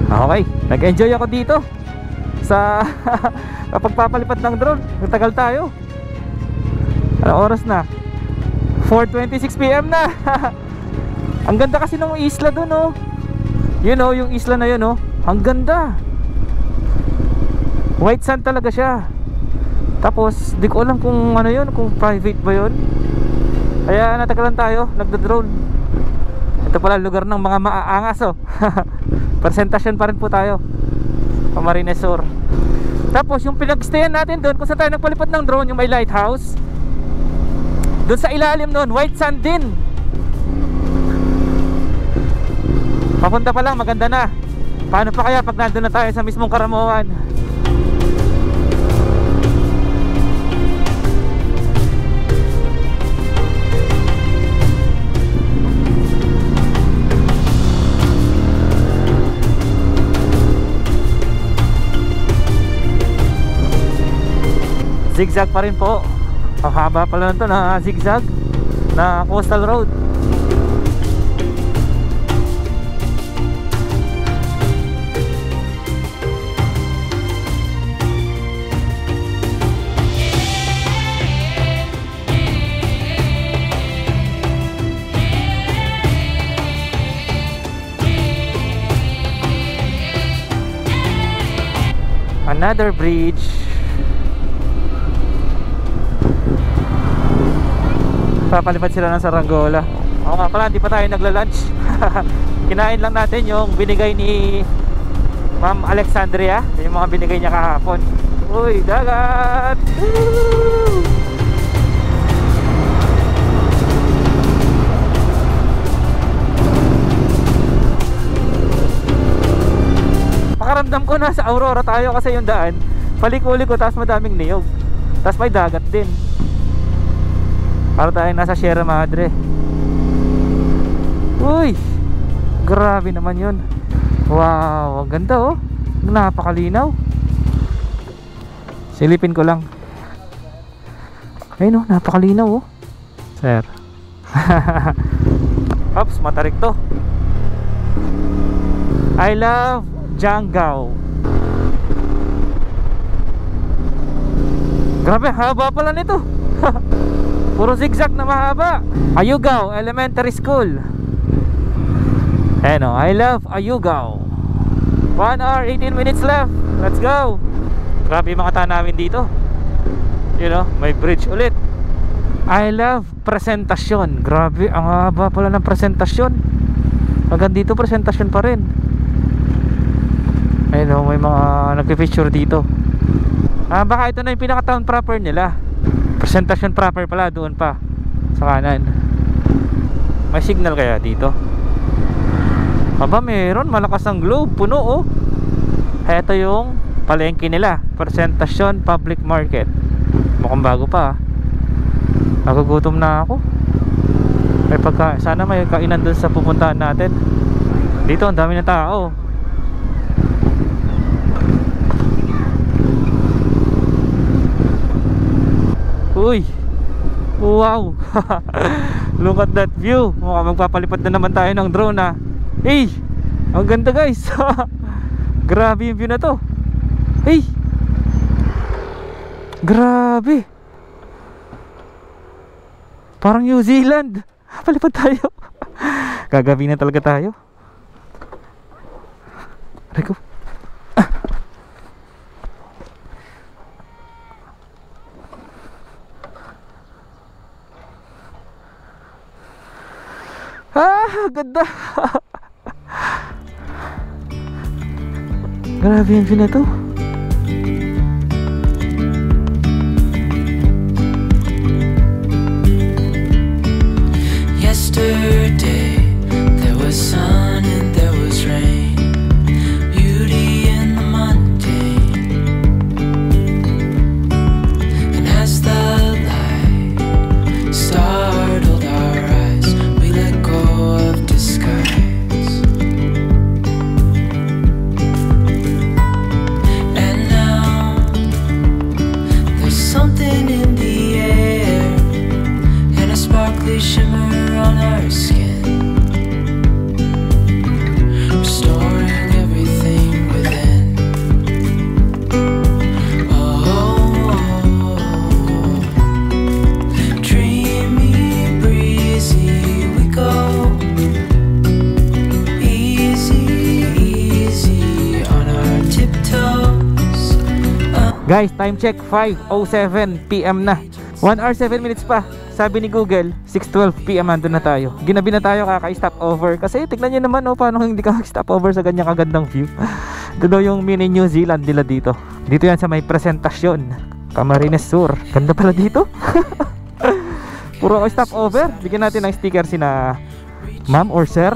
Okay, nag-enjoy ako dito sa kapag papalipad ng drone. Nagtagal tayo. Anong oras na? 4:26 PM na. Ang ganda kasi ng isla dun, oh. You know, yung isla na yun, oh. Ang ganda. White sand talaga siya. Tapos, di ko alam kung ano yun, kung private ba yun. Kaya natagalan tayo, nagdo-drone. Ito pala lugar ng mga maaangas, oh. Presentasyon pa rin po tayo, Camarines Sur. Tapos yung pinagstayan natin doon, kung saan tayo nagpalipad ng drone, yung may lighthouse, doon sa ilalim noon, white sand din. Papunta pa lang, maganda na. Paano pa kaya pag nandun na tayo sa mismong Karamoan? Zigzag pa rin po. Ang haba pala nito na zigzag na coastal road. Another bridge. Papalipad sila ng Saranggola. Oo nga pala, hindi pa tayo nagla-lunch. Kinain lang natin yung binigay ni Ma'am Alexandria, yung mga binigay niya kahapon. Uy, dagat! Woo! Pakaramdam ko na sa Aurora tayo kasi yung daan paliko-liko, tapos madaming niyog, tapos may dagat din. Para tayong nasa Sierra Madre. Uy, grabe naman yun. Wow, ang ganda, oh. Napakalinaw. Silipin ko lang. Ayun, oh, napakalinaw, oh. Sir. Oops, matarik to. I love Jangao. Grabe, haba pala nito. Puro zigzag na mahaba. Ayugao Elementary School. Ano, I love Ayugao. 1 hour 18 minutes left. Let's go. Grabe yung mga tanawin dito. You know, may bridge ulit. I love presentasyon. Grabe, ang haba pala ng presentasyon. Hanggang dito presentasyon pa rin. Ayun, may mga nagpi-picture dito. Baka ito na yung pinaka-town proper nila. Presentasyon proper pala, doon pa sa kanan. May signal kaya dito? Aba, meron. Malakas ang globe. Puno oh. Ito yung palengke nila, Presentacion Public Market. Mukhang bago pa. Nagugutom na ako. Sana may kainan dun sa pupuntahan natin. Dito ang dami na tao. Uy, wow. Look at that view. Mukhang magpapalipad na naman tayo ng drone na. Hey, ang ganda guys. Grabe yung view na to. Hey, grabe. Parang New Zealand. Palipad tayo. Gagabi na talaga tayo. Reko. Ganda. Grabe yung view na to. Yesterday there was sun and there was rain, beauty in the mundane. And as the light startled our eyes, we let go of disguise. And now there's something in the air and a sparkly shimmer on our skin, restoring everything within. Oh, dreamy, breezy, we go easy, easy on our tiptoes. Guys, time check, 5:07 PM na. 1 hour 7 minutes pa. Sabi ni Google, 6:12 PM andun na tayo. Ginabi na tayo kaka-stop over. Kasi tignan nyo naman paano hindi ka stop over sa ganyang kagandang view. Ito daw yung mini New Zealand nila dito. Dito yan sa may Presentacion, Camarines Sur. Ganda pala dito. Puro ako stop over. Bigyan natin ng sticker sina ma'am or sir.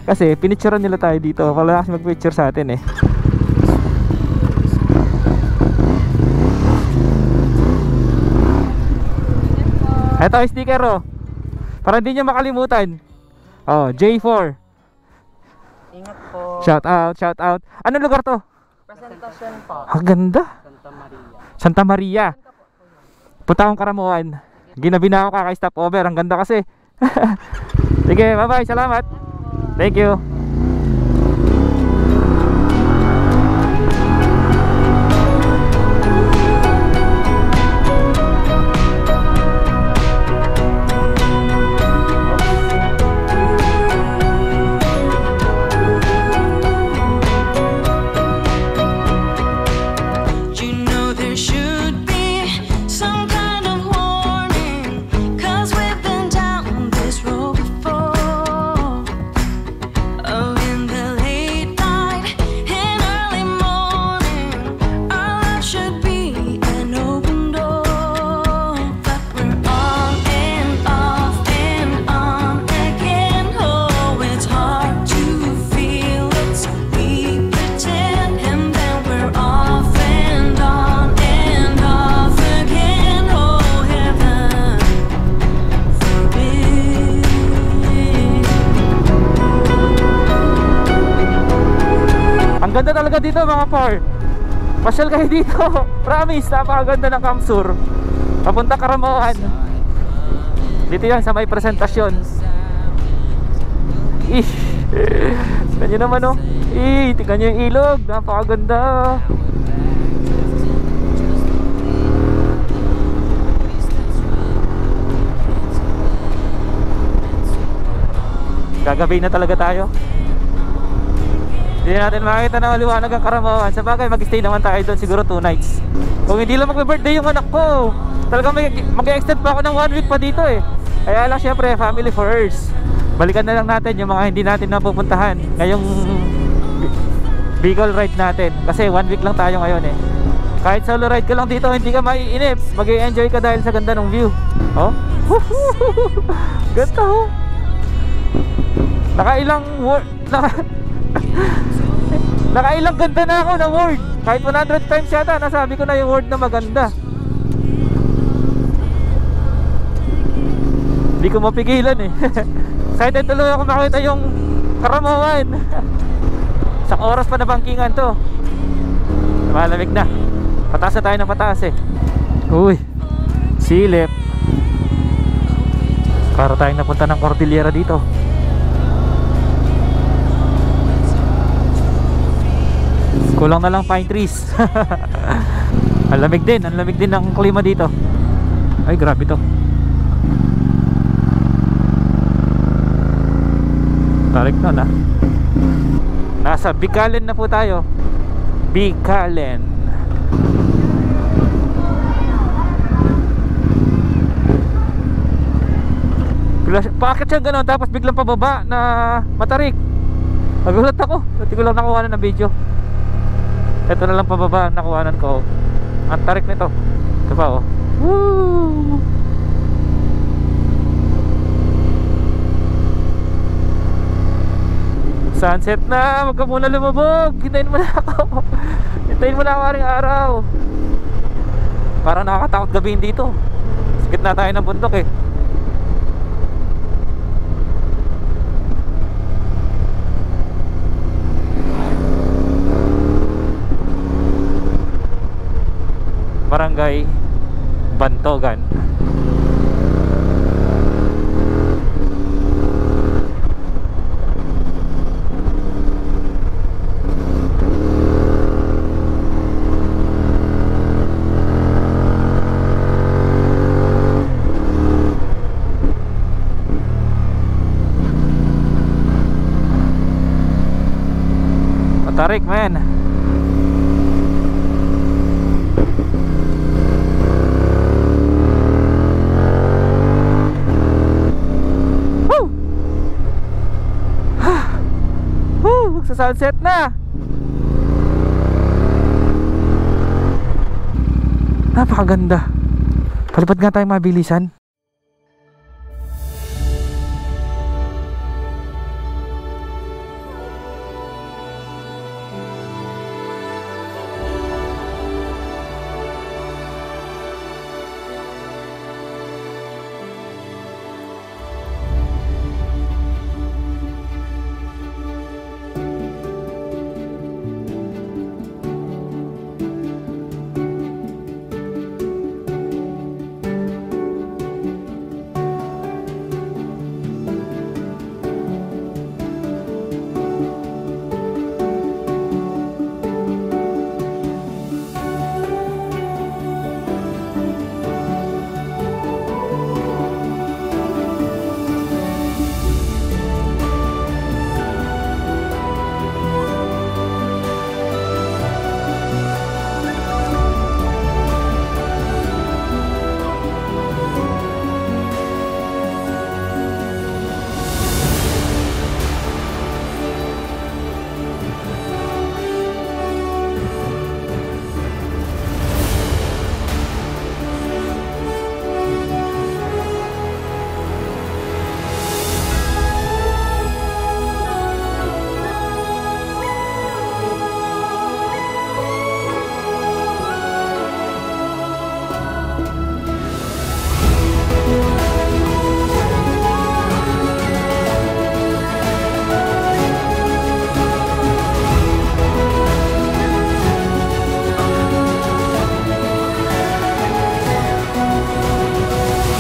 Kasi pinicturean nila tayo dito. Wala kasi mag-picture sa atin eh. Ito ang sticker oh. Para hindi nyo makalimutan. Oh, J4. Ingat po. Shout out, shout out. Anong lugar to? Presentacion po. Ang ganda. Santa Maria. Santa Maria. Punta akong Karamuan. Ginabi na ako kaka-stop over. Ang ganda kasi. Sige, bye bye. Salamat. Thank you. Ganda talaga dito mga par. Pasyal kayo dito. Promise, napakaganda ng Kamsur. Papunta Karamuan. Dito yan sa may Presentacion. Tignan nyo naman oh. Tignan nyo yung ilog. Napakaganda. Gagabi na talaga tayo. Hindi natin makikita na maliwanag ang Karamuan. Sa bagay, mag-stay naman tayo doon siguro 2 nights. Kung hindi lang mag-birthday yung anak ko, talagang mag-extend pa ako ng 1 week pa dito eh. Kaya lang syempre, family first. Balikan na lang natin yung mga hindi natin napupuntahan ngayong Bicol ride natin. Kasi 1 week lang tayo ngayon eh. Kahit solo ride ka lang dito, hindi ka maiinip. Mag-i-enjoy ka dahil sa ganda ng view. Oh? Ganda oh. Nakailang word nakailang ganda na ako na word. Kahit 100 times yata nasabi ko na yung word na maganda. Hindi ko mapigilan eh. Excited tuloy ako makita yung Karamoan. Isang oras pa na bangkingan to. Malamig na. Pataas na tayo ng pataas eh. Uy, silip. Para tayong napunta ng Cordillera dito. Kulang na lang pine trees. Ang lamig din ng klima dito. Ay grabe to. Tarik na. Nasa Bicalen na po tayo. Bicalen. Paakit siya gano'n tapos biglang pababa na matarik. Nagulat ako. Hindi ko lang nakuha ng video. Ito na lang pababa nakuhanan ko. Ang tarik nito. Ito pa oh. Woo! Sunset na. Huwag ka muna lumabog. Hintayin mo na ako. Hintayin mo na ako aring araw. Parang nakakatakot gabihin dito. Sikit na tayo ng bundok eh. Barangay Bantogan. Matarik man. Sa sunset na. Napakaganda. Palipad nga tayo mabilisan.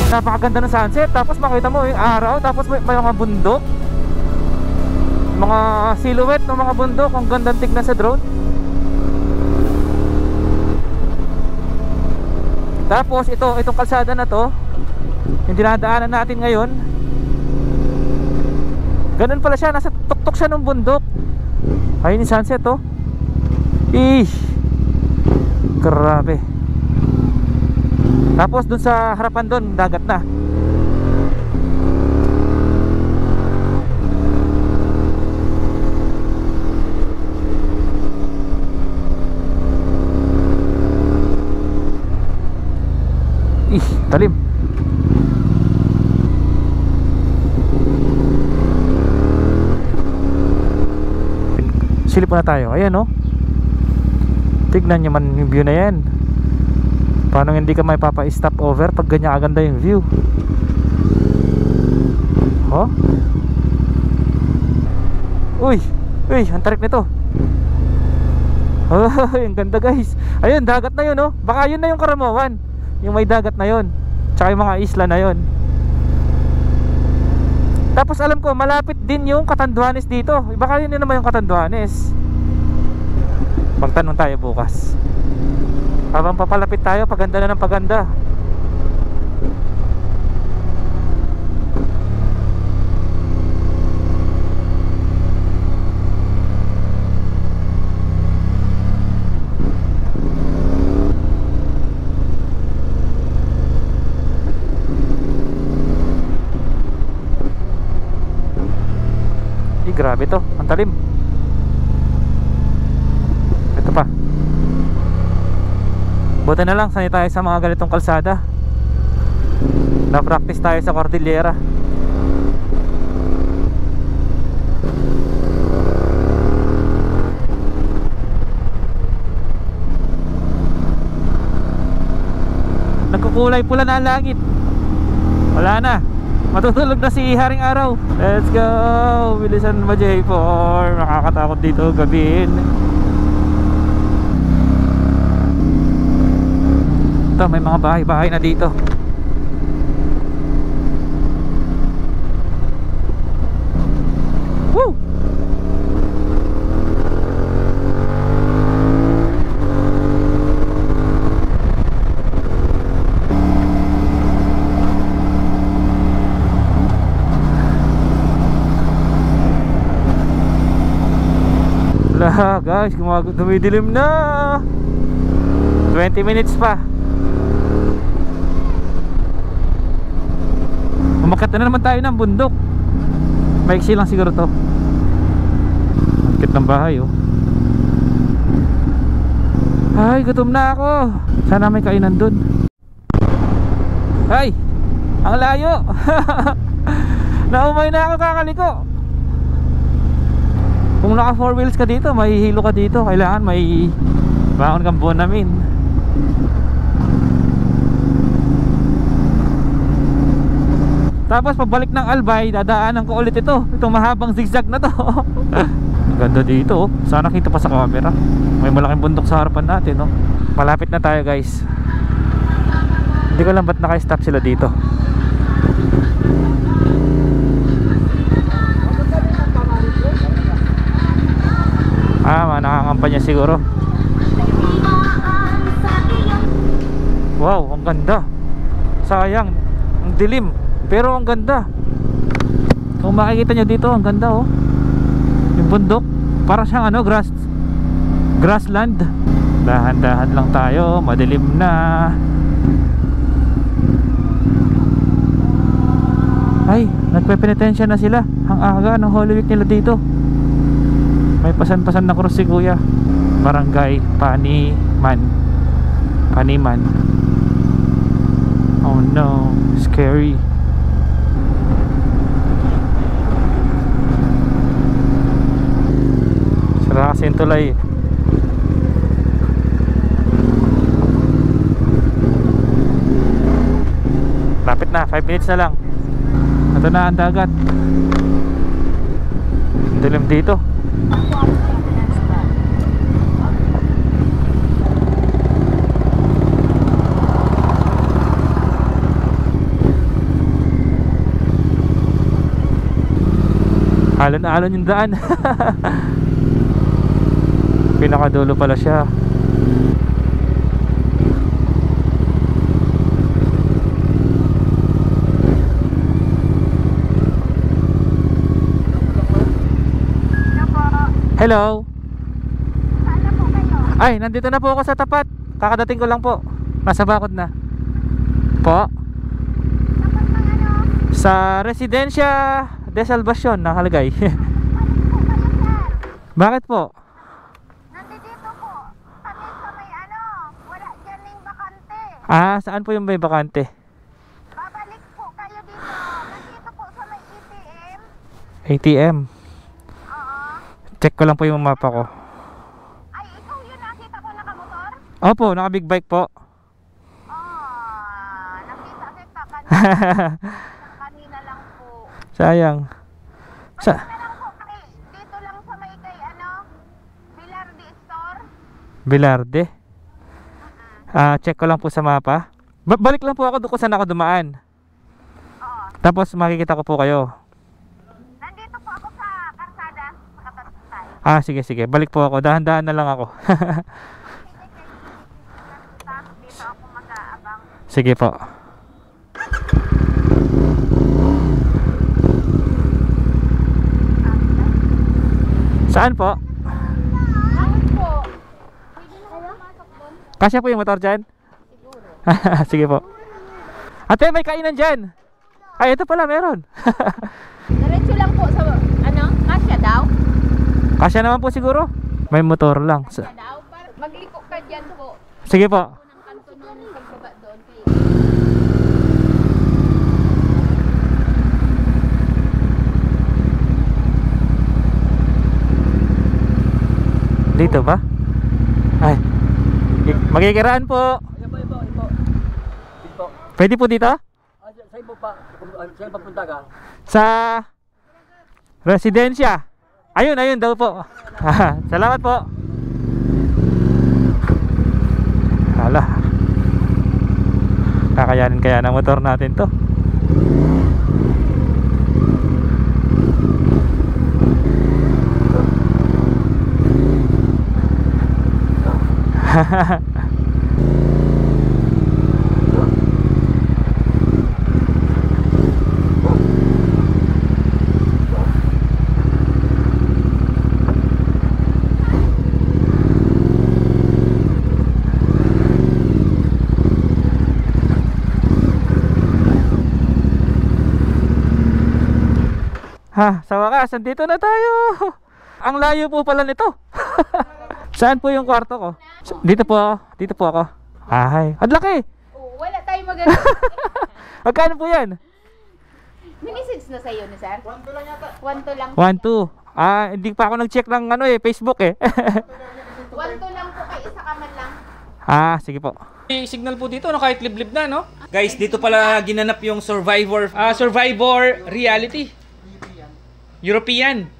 Napakaganda ng sunset. Tapos makita mo yung araw. Tapos may mga bundok, mga silhouette ng mga bundok. Ang gandang tignan sa drone. Tapos itong kalsada na to, yung dinadaanan natin ngayon, ganun pala siya. Nasa tuktok siya ng bundok. Ayun yung sunset oh. Grabe. Tapos dun sa harapan dun, dagat na. Talim. Silip na tayo. Ayan oh. Tignan nyo man yung view na yan. Paano hindi ka may papa-stop over pag ganyan kaganda yung view? Oh. Uy, ang tarik nito. Oh, ang ganda guys. Ayun, dagat na yun oh. Baka yun na yung Karamoan. Yung may dagat na yun. Tsaka yung mga isla na yun. Tapos alam ko, malapit din yung Catanduanes dito. Baka yun naman yung Catanduanes. Magtanong tayo bukas. Habang papalapit tayo, paganda na ng paganda. Grabe to, ang talim. Ito pa. Buti na lang, sanay tayo sa mga ganitong kalsada. Na-practice tayo sa Cordillera. Nagkukulay pula na ang langit. Wala na, matutulog na si Haring Araw. Let's go! Bilisan mo J4. Nakakatakot dito gabihin. Ito, may mga bahay-bahay na dito. Woo! Wala guys, dumidilim na. 20 minutes pa. Umakyat na naman tayo ng bundok. Maiksi lang siguro to. Umakyat ng bahay oh. Ay, gutom na ako. Sana may kainan dun. Ay, ang layo. Naumay na ako kakaliko. Kung naka 4 wheels ka dito, mahihilo ka dito. Kailangan may baon kang bonamin. Tapos pabalik ng Albay, dadaanan ko ulit ito. Itong mahabang zigzag na to. Ganda dito oh. Sana kita pa sa camera. May malaking bundok sa harapan natin oh. Malapit na tayo guys. Hindi ko alam ba't naka-stop sila dito. Nakakampanya siguro. Wow, ang ganda. Sayang, ang dilim. Pero ang ganda. Kung makikita nyo dito, ang ganda oh. Yung bundok, para siyang ano, grassland. Dahan-dahan lang tayo, madilim na. Ay, nagpe-penitensya na sila. Ang aga ng Holy Week nila dito. May pasan-pasan na cross si kuya. Barangay Paniman. Oh no, scary. Sara kasi yung tulay. Lapit na, 5 minutes na lang. Ito na ang dagat. Dilim dito. Alon-alon yung daan. Pinakadulo pala siya. Hello. Saan na po kayo? Ay, nandito na po ako sa tapat. Kakadating ko lang po. Nasa bakod na. Po? Tapat ng ano? Sa Residencia de Salvacion nakalagay. Bakit po? Nandito po. Kami sa may ano, wala dyan yung bakante. Ah, saan po yung may bakante? Babalik po kayo dito. Nandito po sa may ATM. ATM? Oo. Check ko lang po yung mapa ko. Ay, ikaw yun nakita ko nakamotor? Opo, naka big bike po. Nakita kita kanina lang po. Sayang. Sa dito lang sa may kay Bilarde store. Bilarde? Check ko lang po sa mapa. Balik lang po ako doon kung saan ako dumaan. Tapos makikita ko po kayo. Nandito po ako sa karsada sa Kapatay. Sige, sige. Balik po ako. Dahan-dahan na lang ako. Dito ako mag-aabang. Sige po. Saan po? Kasya po yung motor dyan? Siguro. Sige po. Ate, may kainan dyan. Ay, ito pala, meron. Diretso lang po sa kasya daw. Kasya naman po siguro. May motor lang. Magliko ka dyan po. Sige po. Unang kanto nun pagbaba doon kay Dito ba? Ay. Magkikiraan po. Pwede po dito? Saan po pa? Saan papunta ka? Sa residensya. Ayun, ayun daw po. Salamat po. Hala. Kakayanin kaya ng motor natin to. Sa wakas, andito na tayo. Ang layo po pala nito. Saan po yung kwarto ko? Dito po ako. Ay, ang laki. wala tayong maganda. Magkano po yan? Minisage na sa'yo ni sir? 1-2 lang yata. 1-2 lang. 1-2. Hindi pa ako nag-check ng Facebook eh. 1-2 lang po kay isa ka man lang. Sige po. May signal po dito, no? Kahit liblib na, no? Guys, dito pala ginanap yung Survivor reality. European.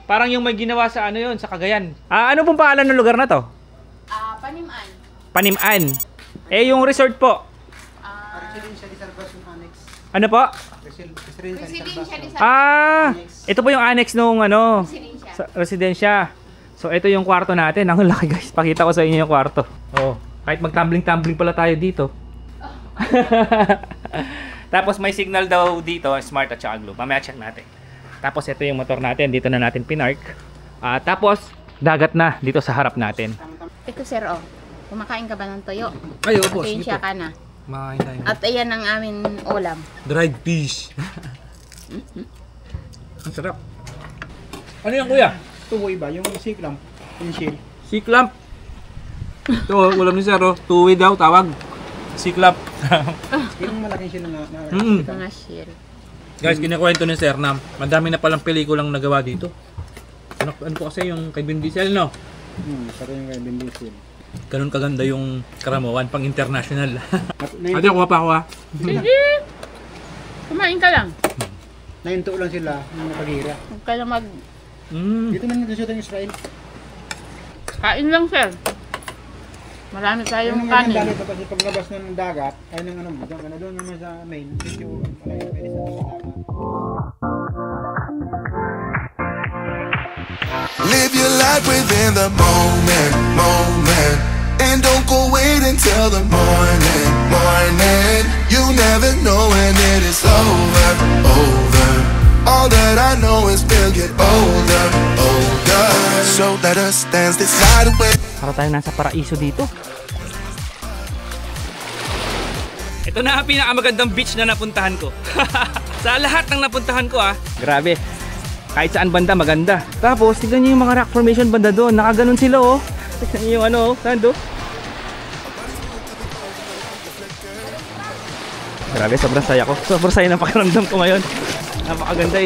Parang yung may ginawa sa ano yun, sa Cagayan. Ano pong pangalan ng lugar na to? Panimán. Panimán. Yung resort po. Ano po? Ito po yung annex nung residensya. So ito yung kwarto natin. Ang laki guys. Pakita ko sa inyo yung kwarto. Kahit mag-tumbling pala tayo dito. Tapos may signal daw dito, smart at saka globe. Mamaya check natin. Tapos ito yung motor natin. Dito na natin pinark. Tapos dagat na dito sa harap natin. Ito sir, kumakain ka ba ng toyo? Ay, opo. Pasensya ka na. Makain tayo. At ayan ang amin ulam. Dried fish. Ang sarap. Ano yan kuya? Ito po iba, yung siklam. Yung shield. Siklamp. Ito, ulam ni Sir. Tuwi daw tawag. Siklamp. Yung malaking shield na Mga shell. Guys, kinikwento ni Sir na madami na palang pelikulang nagawa dito. Ano po kasi yung kay Vin Diesel, no? Pero yung kay Vin Diesel. Ganun kaganda yung karamuan pang international. Ate, kuha pa ako ha. Sige! Kumain ka lang. Nahinto lang sila yung napaghira. Huwag ka lang Dito man nagsusuot ang Israel. Kain lang sir. Marami tayong Yung kanin. dali tapos paglabas ng dagat, ay ng doon naman sa main. Medyo malayo pwede sa dagat. Live your life within the moment, and don't go wait until the morning. You never know when it is over. All that I know is we'll get older. So let us dance this night away. Para tayo nasa paraiso dito. Ito na ang pinakamagandang beach na napuntahan ko. Sa lahat ng napuntahan ko grabe. Kahit saan banda maganda. Tapos tignan niyo yung mga rock formation banda doon. Nakaganon sila Tignan niyo yung sando. Grabe, sobrang saya ko. Sobrang saya ng pakiramdam ko ngayon. Napakaganda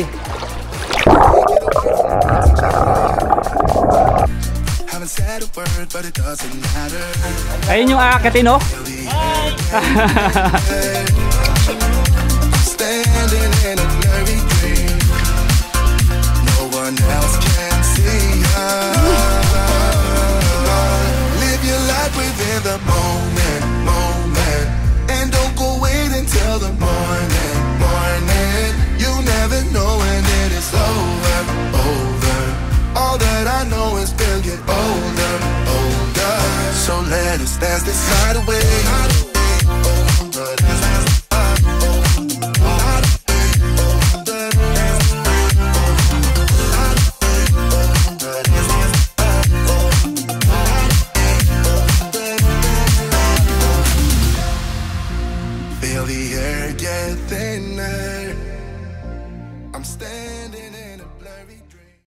word, but it doesn't matter. Ayun yung aakatin, no? Standing in a